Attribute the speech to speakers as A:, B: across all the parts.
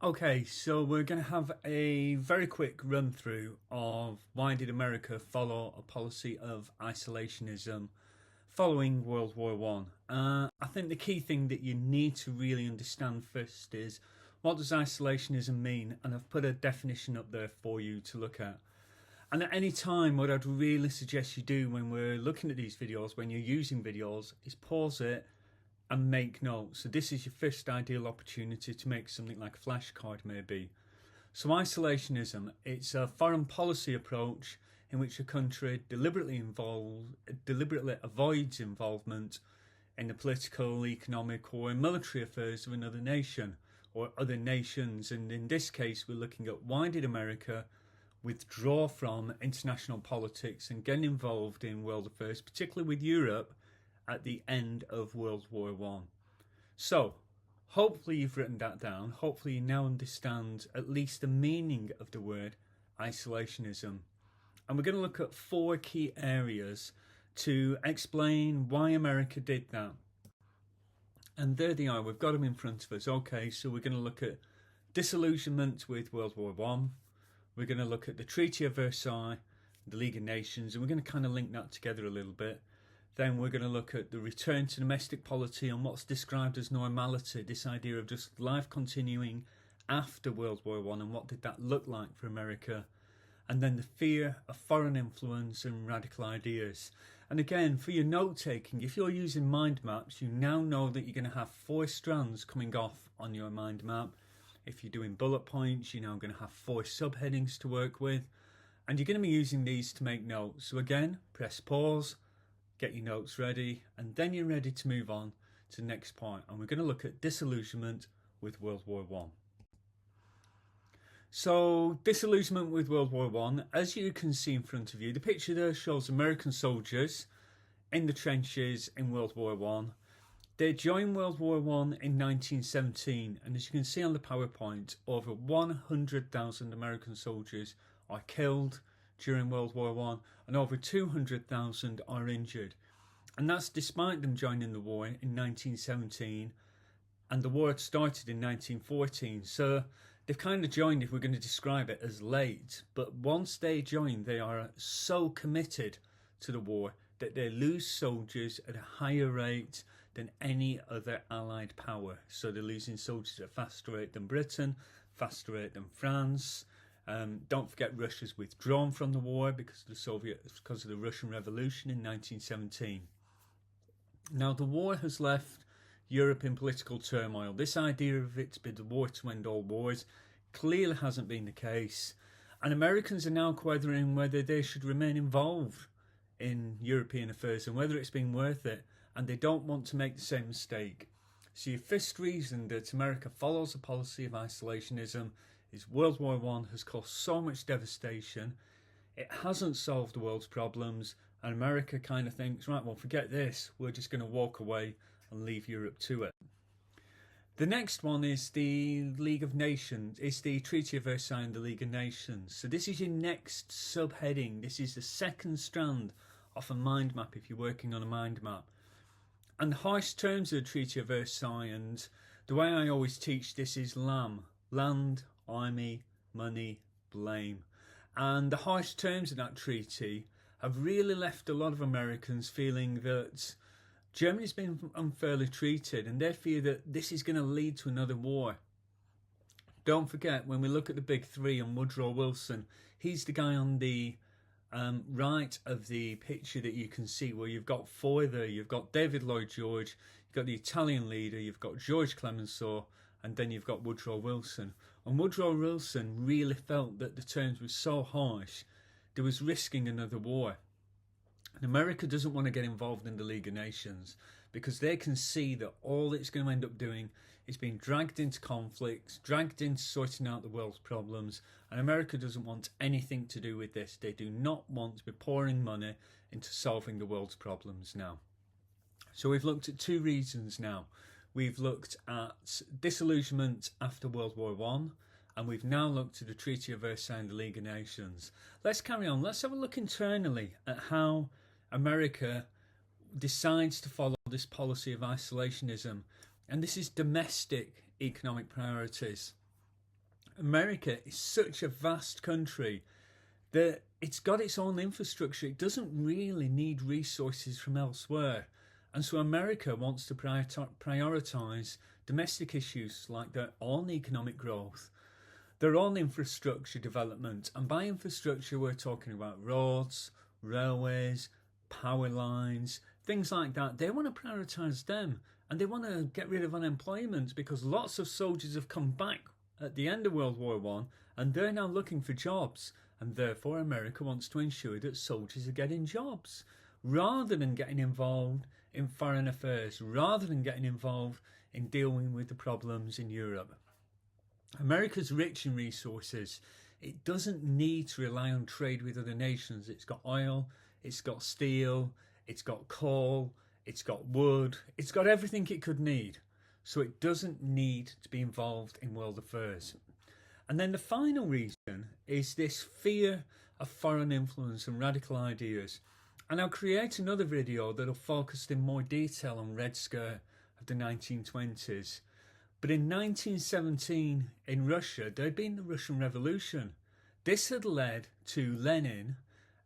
A: Okay, so we're going to have a very quick run through of why did America follow a policy of isolationism following World War One. I think the key thing that you need to really understand first is what does isolationism mean, and I've put a definition up there for you to look at. And at any time, what I'd really suggest you do when we're looking at these videos, when you're using videos, is pause it and make notes. So this is your first ideal opportunity to make something like a flashcard maybe. So isolationism, it's a foreign policy approach in which a country deliberately avoids involvement in the political, economic or military affairs of another nation or other nations. And in this case, we're looking at why did America withdraw from international politics and get involved in world affairs, particularly with Europe, at the end of World War One. So hopefully you've written that down. Hopefully you now understand at least the meaning of the word isolationism. And we're going to look at four key areas to explain why America did that. And there they are, we've got them in front of us. Okay, so we're going to look at disillusionment with World War One. We're going to look at the Treaty of Versailles, the League of Nations, and we're going to kind of link that together a little bit. Then we're going to look at the return to domestic polity and what's described as normality, this idea of just life continuing after World War One, and what did that look like for America. And then the fear of foreign influence and radical ideas. And again, for your note taking, if you're using mind maps, you now know that you're going to have 4 strands coming off on your mind map. If you're doing bullet points, you're now going to have 4 subheadings to work with. And you're going to be using these to make notes. So again, press pause, get your notes ready, and then you're ready to move on to the next point. And we're going to look at disillusionment with World War One. So disillusionment with World War One, as you can see in front of you, the picture there shows American soldiers in the trenches in World War One. They joined World War One in 1917, and as you can see on the PowerPoint, over 100,000 American soldiers are killed during World War One, and over 200,000 are injured. And that's despite them joining the war in 1917, and the war had started in 1914. So they've kind of joined, if we're going to describe it, as late. But once they join, they are so committed to the war that they lose soldiers at a higher rate than any other allied power. So they're losing soldiers at a faster rate than Britain, faster rate than France. Don't forget Russia's withdrawn from the war because of the Russian Revolution in 1917. Now the war has left Europe in political turmoil. This idea of it to be the war to end all wars clearly hasn't been the case. And Americans are now questioning whether they should remain involved in European affairs and whether it's been worth it. And they don't want to make the same mistake. So your first reason that America follows a policy of isolationism is World War One has caused so much devastation. It hasn't solved the world's problems, and America kind of thinks, right, well, forget this. We're just going to walk away and leave Europe to it. The next one is the League of Nations. It's the Treaty of Versailles and the League of Nations. So this is your next subheading. This is the second strand of a mind map if you're working on a mind map. And the harsh terms of the Treaty of Versailles, and the way I always teach this is LAM, land, army, money, blame. And the harsh terms of that treaty have really left a lot of Americans feeling that Germany's been unfairly treated, and they fear that this is going to lead to another war. Don't forget, when we look at the big three and Woodrow Wilson, he's the guy on the right of the picture that you can see, where you've got 4 there. You've got David Lloyd George, you've got the Italian leader, you've got George Clemenceau, and then you've got Woodrow Wilson. And Woodrow Wilson really felt that the terms were so harsh, there was risking another war. And America doesn't want to get involved in the League of Nations because they can see that all it's going to end up doing is being dragged into conflicts, dragged into sorting out the world's problems, and America doesn't want anything to do with this. They do not want to be pouring money into solving the world's problems now. So we've looked at 2 reasons now. We've looked at disillusionment after World War One, and we've now looked at the Treaty of Versailles and the League of Nations. Let's carry on. Let's have a look internally at how America decides to follow this policy of isolationism. And this is domestic economic priorities. America is such a vast country that it's got its own infrastructure. It doesn't really need resources from elsewhere. And so America wants to prioritise domestic issues like their own economic growth, their own infrastructure development. And by infrastructure, we're talking about roads, railways, power lines, things like that. They want to prioritise them, and they want to get rid of unemployment, because lots of soldiers have come back at the end of World War One, and they're now looking for jobs. And therefore America wants to ensure that soldiers are getting jobs, rather than getting involved in foreign affairs, rather than getting involved in dealing with the problems in Europe. America's rich in resources. It doesn't need to rely on trade with other nations. It's got oil, it's got steel, it's got coal, it's got wood, it's got everything it could need. So it doesn't need to be involved in world affairs. And then the final reason is this fear of foreign influence and radical ideas. And I'll create another video that'll focus in more detail on Red Scare of the 1920s. But in 1917 in Russia, there'd been the Russian Revolution. This had led to Lenin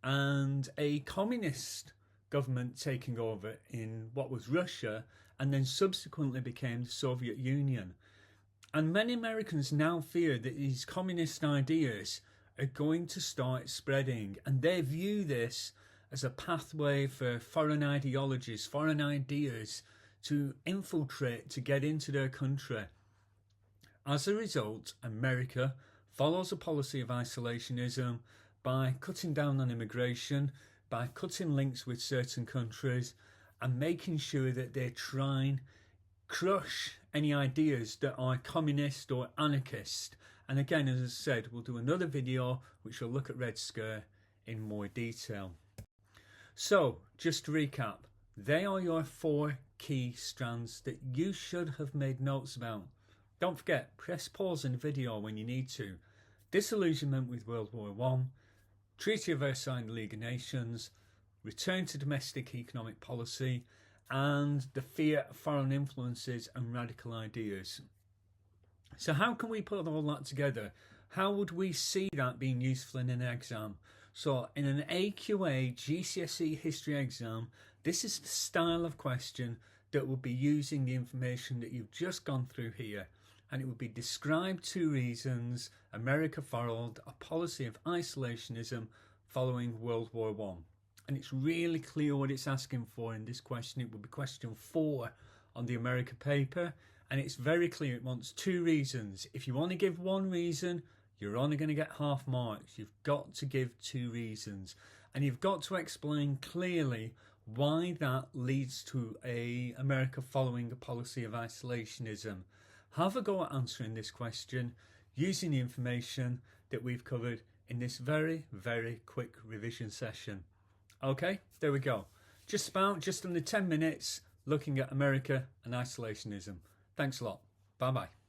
A: and a communist government taking over in what was Russia, and then subsequently became the Soviet Union. And many Americans now fear that these communist ideas are going to start spreading, and they view this as a pathway for foreign ideologies, foreign ideas to infiltrate, to get into their country. As a result, America follows a policy of isolationism by cutting down on immigration, by cutting links with certain countries, and making sure that they try and crush any ideas that are communist or anarchist. And again, as I said, we'll do another video which will look at Red Scare in more detail. So, just to recap, they are your 4 key strands that you should have made notes about. Don't forget, press pause in the video when you need to. Disillusionment with World War One, Treaty of Versailles and the League of Nations, return to domestic economic policy, and the fear of foreign influences and radical ideas. So how can we put all that together? How would we see that being useful in an exam? So in an AQA GCSE History exam, this is the style of question that will be using the information that you've just gone through here. And it would be describe 2 reasons America followed a policy of isolationism following World War One. And it's really clear what it's asking for in this question. It will be question 4 on the America paper. And it's very clear it wants 2 reasons. If you want to give 1 reason, you're only going to get half marks. You've got to give 2 reasons. And you've got to explain clearly why that leads to America following a policy of isolationism. Have a go at answering this question using the information that we've covered in this very, very quick revision session. Okay, there we go. Just under 10 minutes looking at America and isolationism. Thanks a lot. Bye bye.